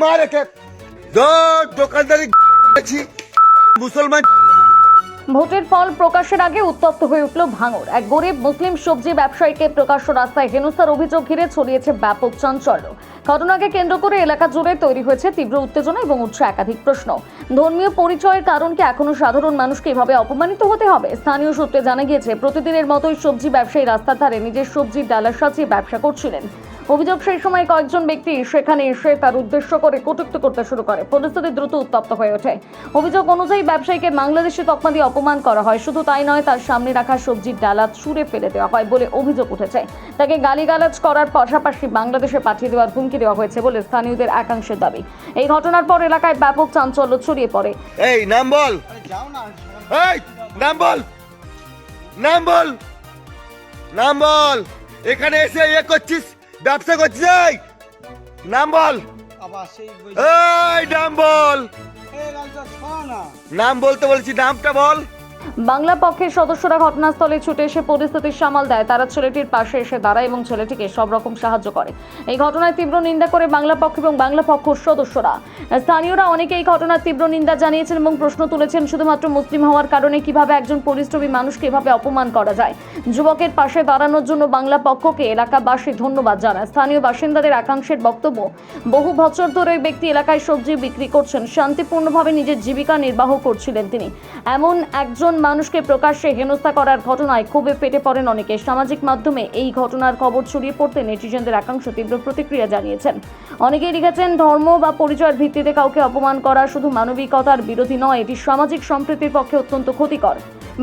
মার একে দোকানদারি মুসলমান। ভোটের ফল প্রকাশের আগে উত্তপ্ত হয়ে উঠল ভাঙড়। এক গরিব মুসলিম সবজি ব্যবসায়ীকে প্রকাশ্য রাস্তায় হেনস্থার অভিযোগ ঘিরে ছড়িয়েছে ব্যাপক চাঞ্চল্য। ঘটনাকে কেন্দ্র করে এলাকা জুড়ে তৈরি হয়েছে তীব্র উত্তেজনা এবং উঠছে একাধিক প্রশ্ন। ধর্মীয় পরিচয়ের কারণ কি এখনো সাধারণ মানুষকে এভাবে অপমানিত হতে হবে? স্থানীয় সূত্রে জানা গিয়েছে, প্রতিদিনের মতোই সবজি ব্যবসায়ী রাস্তার ধারে নিজের সবজির ডালা সাজিয়ে ব্যবসা করছিলেন। অভিযোগ, সেই সময় কয়েকজন ব্যক্তি সেখানে এসে তার উদ্দেশ্য করে কটূক্তি করতে শুরু করে। পরিস্থিতি দ্রুত উত্তপ্ত হয়ে ওঠে। অভিযোগ অনুযায়ী ব্যবসায়ীকে বাংলাদেশি তকমা দিয়ে অপমান করা হয়। শুধু তাই নয়, তার সামনে রাখা সবজির ডালা ছুঁড়ে ফেলে দেওয়া হয় বলে অভিযোগ উঠেছে। তাকে গালিগালাজ করার পাশাপাশি বাংলাদেশে পাঠিয়ে দেওয়ার হুমকি দেওয়া হয়েছে বলে স্থানীয়দের একাংশের দাবি। এই ঘটনার পর এলাকায় ব্যাপক চাঞ্চল্য ছড়িয়ে পড়ে। এই নাম বল, এই নাম বল, নাম বল, নাম বল। এখানে এসে করছিস, ব্যবসা করছিস, এই নাম বল, এই নাম বল, নাম বলতে বলছি, নামটা বল। বাংলা পক্ষের সদস্যরা ঘটনাস্থলে ছুটে এসে পরিস্থিতির সামাল দেয়। তারা ছেলেটির পাশে এসে দাঁড়ায় এবং ছেলেটিকে সব রকম সাহায্য করে। এই ঘটনায় তীব্র নিন্দা করে বাংলা পক্ষ এবং বাংলা পক্ষের সদস্যরা। স্থানীয়রা অনেকে এই ঘটনার তীব্র নিন্দা জানিয়েছেন এবং প্রশ্ন তুলেছেন, শুধুমাত্র মুসলিম হওয়ার কারণে কিভাবে একজন পরিশ্রমী মানুষকে এভাবে অপমান করা যায়। যুবকের পাশে দাঁড়ানোর জন্য বাংলা পক্ষকে এলাকাবাসী ধন্যবাদ জানায়। স্থানীয় বাসিন্দাদের একাংশের বক্তব্য, বহু বছর ধরে ওই ব্যক্তি এলাকায় সবজি বিক্রি করছেন, শান্তিপূর্ণভাবে নিজের জীবিকা নির্বাহ করছিলেন তিনি। এমন একজন মানুষকে প্রকাশ্যে হেনস্থা করার ঘটনায় ক্ষোভে ফেটে পড়েন অনেকে। সামাজিক মাধ্যমে এই ঘটনার খবর ছড়িয়ে পড়তে নেটিজেনদের একাংশ তীব্র প্রতিক্রিয়া জানিয়েছেন। অনেকেই লিখেছেন, ধর্ম বা পরিচয়ের ভিত্তিতে কাউকে অপমান করা শুধু মানবিকতার বিরোধী নয়, এটি সামাজিক সম্প্রীতির পক্ষে অত্যন্ত ক্ষতিকর।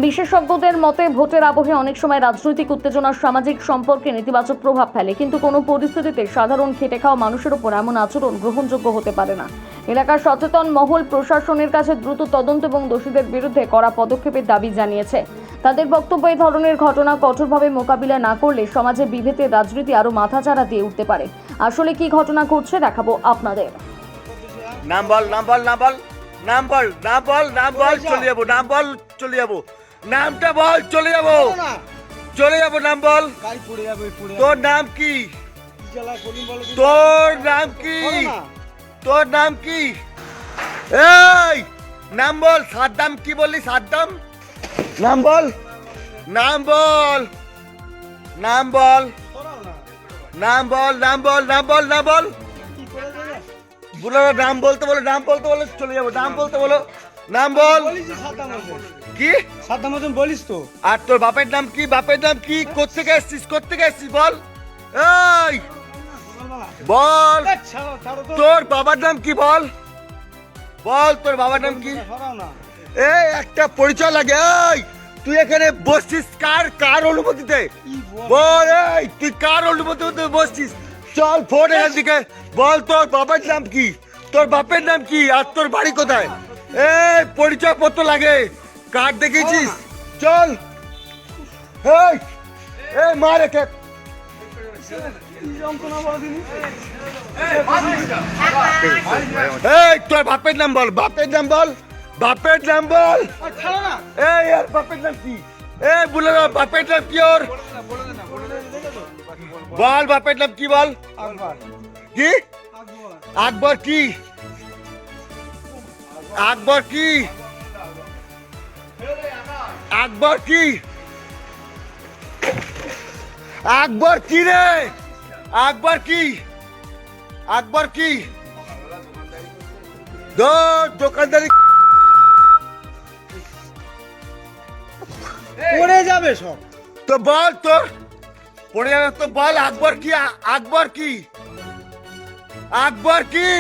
বিশেষজ্ঞদের মতে, ভোটের আবহে অনেক সময় রাজনৈতিক উত্তেজনা সামাজিক সম্পর্কে নেতিবাচক প্রভাব ফেলে, কিন্তু কোনো পরিস্থিতিতে সাধারণ খেটে খাওয়া মানুষের উপর এমন আচরণ গ্রহণযোগ্য হতে পারে না। এলাকার সচেতন মহল প্রশাসনের কাছে দ্রুত তদন্ত এবং দোষীদের বিরুদ্ধে কড়া পদক্ষেপের দাবি জানিয়েছে। তাদের বক্তব্য, এই ধরনের ঘটনা কঠোরভাবে মোকাবিলা না করলে সমাজে বিভেদের রাজনীতি আরো মাথাচাড়া দিয়ে উঠতে পারে। আসলে কি ঘটনা ঘটছে দেখাবো আপনাদের। নাম বল, নাম বল, নাম বল, নাম বল, নাম বল, নাম বল, চলে যাবো, নাম বল, চলে যাবো, নামটা বল, চলে যাবো, চলে যাবো, নাম বল। তোর নাম কি? তোর নাম কি? তোর নাম কি? এই নাম বল। সাদ্দাম কি বললি? সাদ্দাম, নাম বল, নাম বল, নাম বল, নাম বল, নাম বল, নাম বল, নাম বল। বলো নাম বলতে বলো, নাম বলতে বলো, চলে যাবো, নাম বলতে বলো, নাম বল। কি সাদ্দাম হোসেন বলিস তো? আর তোর বাপের নাম কি? বাপের নাম কি? কোত্থেকে এসছিস? কোত্থেকে এসছিস বল। এই বল, তোর বাবার নাম কি বল, বল তোর বাবার নাম কি? এই একটা পরিচয় লাগে। এই তুই এখানে বসছিস কার কার অনুমতিতে বল? এই তুই কার অনুমতিতে বসছিস? চল ফোন এখান থেকে, বল তোর বাবার নাম কি, তোর বাপের নাম কি, আর তোর বাড়ি কোথায়? এই পরিচয় পত্র লাগে, কার্ড দেখেছিস? চল। এই এই মার একে। এই তোর বাপের নাম বল, বাপের নাম বল, বাপের নাম বল। এই আর বাপের নাম কি? এই বলে না, বাপের নাম কি ওর? বল বাপের নাম কি বল। কি? আকবর কি? আকবর কি? আকবর কি? আকবর কি রে? আকবর কি? আকবর কি? দোকানদারি পড়ে যাবে সব। তো বল, তোর পড়ে যাবে তো বল। আকবর কি? আকবর কি? আকবর কি?